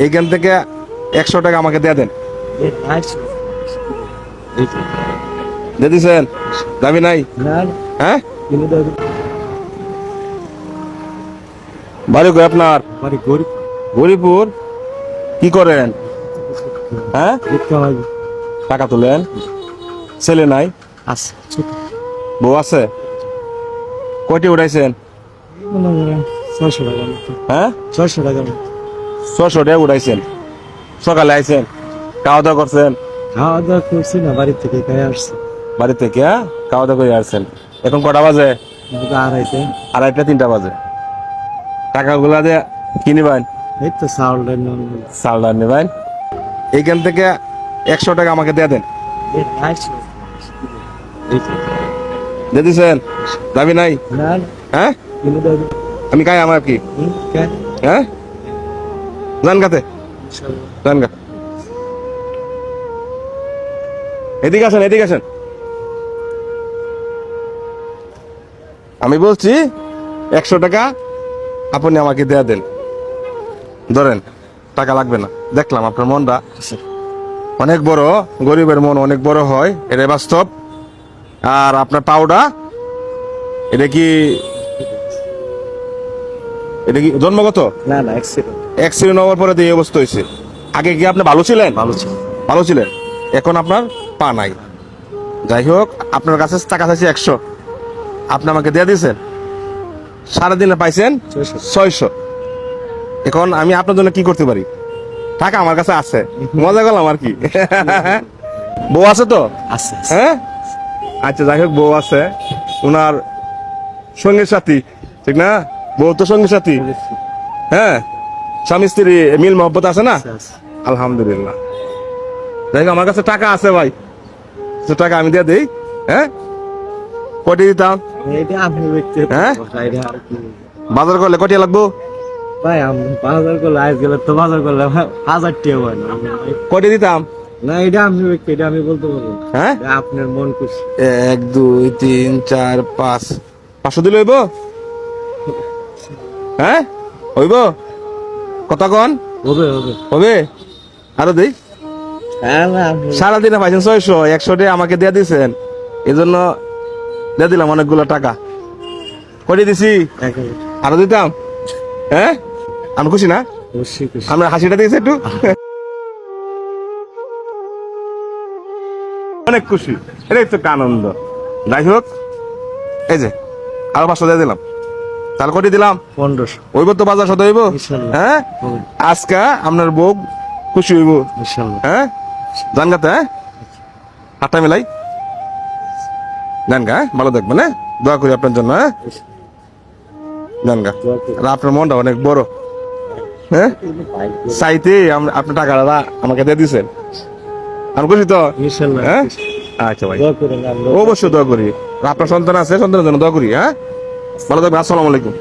এইখান থেকে 100 টাকা আমাকে দিয়ে দেন। দিয়ে দিছেন? দাবি নাই? হ্যাঁ, বাড়ি কই আপনার? গরিপুর। কি করেন? হ্যাঁ, টাকা তোলেন। ছেলে নাই? বউ আছে? কয়টি উঠাইছেন? হ্যাঁ, 600 টাকা। 600 টাকা উঠাইছেন। সকালে আইছেন, খাওয়া দাওয়া করছেন? খাওয়া দাওয়া করছি না, বাড়ি থেকে খাই আসছি। বাড়ি থেকে খাওয়া দাওয়া করে আসছেন। এখন কটা বাজে? আড়াইটে। 2:30 3টা বাজে। টাকাগুলা দিয়ে কি নিবেন? এই তো চাউল ডাল চাল ডাল নিবেন। এইখান থেকে 100 টাকা আমাকে দিয়ে দেন। দিয়ে দিছেন? দাবি নাই? হ্যাঁ, আমি খাই আমার কি? হ্যাঁ, জান গাতে জান গা। এদিকে আসেন, এদিকে আসেন। আমি বলছি 100 টাকা আপনি আমাকে দেয়া দেন। ধরেন, টাকা লাগবে না। দেখলাম আপনার মনটা অনেক বড়, গরিবের মন অনেক বড় হয়, এটা বাস্তব। আর আপনার পাউডা, এটা কি জন্মগত? না না, অ্যাক্সিডেন্ট। অ্যাক্সিডেন্ট হওয়ার পরে এই অবস্থা হয়েছে। আগে কি আপনি ভালো ছিলেন? ভালো ছিলেন। এখন আপনার পা নাই। যাই হোক, আপনার কাছে টাকা চাইছি 100, আপনি আমাকে দিয়ে দিয়েছেন। সারাদিনে পাইছেন 600। এখন আমি আপনার জন্য কি করতে পারি? টাকা আমার কাছে আছে, মজা করলাম আর কি। বউ আছে তো? আছে। হ্যাঁ, আচ্ছা, যাই হোক, বউ আছে। ওনার সঙ্গী সাথী, ঠিক না? বউ তো সঙ্গী সাথী। হ্যাঁ, স্বামী স্ত্রী মিল মহব্বত আছে না? আলহামদুলিল্লাহ। যাই হোক, আমার কাছে টাকা আছে ভাই, টাকা আমি দিয়ে দিই। হ্যাঁ, কটি দিতাম? হ্যাঁ, বাজার করলে কটি লাগবো? ভাই আমি বাজার করলে আজ গেলে তো বাজার করলে 1000 টাকা হয় না। কটি দিতাম? না, এটা আপনি ব্যক্তি, এটা আমি বলতে পারবো। হ্যাঁ, আপনার মন খুশি। 1 2 3 4 5 500 দিলে হইব? হ্যাঁ, হইব? কথা কন। হবে হবে হবে? আরো দেই। হ্যাঁ না, আপনি সারাদিনে পাইছেন 600, 100 টাকা আমাকে দিয়ে দিয়েছেন, এই জন্য দিয়ে দিলাম অনেকগুলো টাকা। কটি দিছি? আরো দিতাম। হ্যাঁ, আমি খুশি না? অবশ্যই খুশি। আমরা হাসিটা দিয়েছি একটু, অনেক খুশি। এটাই তো একটা আনন্দ। যাই হোক, এই যে আরো 500 দিয়ে দিলাম। তাহলে কটি দিলাম? 1500। ওইব তো বাজার সাথে হইব। ইনশাল্লাহ। হ্যাঁ, হবে। আজকে আপনার বউ খুশি হইব। ইনশাল্লাহ। হ্যাঁ, জানগাতে। হ্যাঁ, হাতটা মিলাই জানগা। ভালো দেখবেন। হ্যাঁ, দোয়া করি আপনার জন্য। হ্যাঁ, জানগা। আর আপনার মনটা অনেক বড়। হ্যাঁ, চাইতে আপনার টাকাটা আমাকে দিয়ে দিয়েছেন। আমি খুশি তো? ইনশাল্লাহ। হ্যাঁ, আচ্ছা ভাই, দোয়া করেন, আমরা অবশ্যই দোয়া করি। আর আপনার সন্তান আছে, সন্তানের জন্য দোয়া করি। হ্যাঁ, ভালো থাকবেন। আসসালামু আলাইকুম।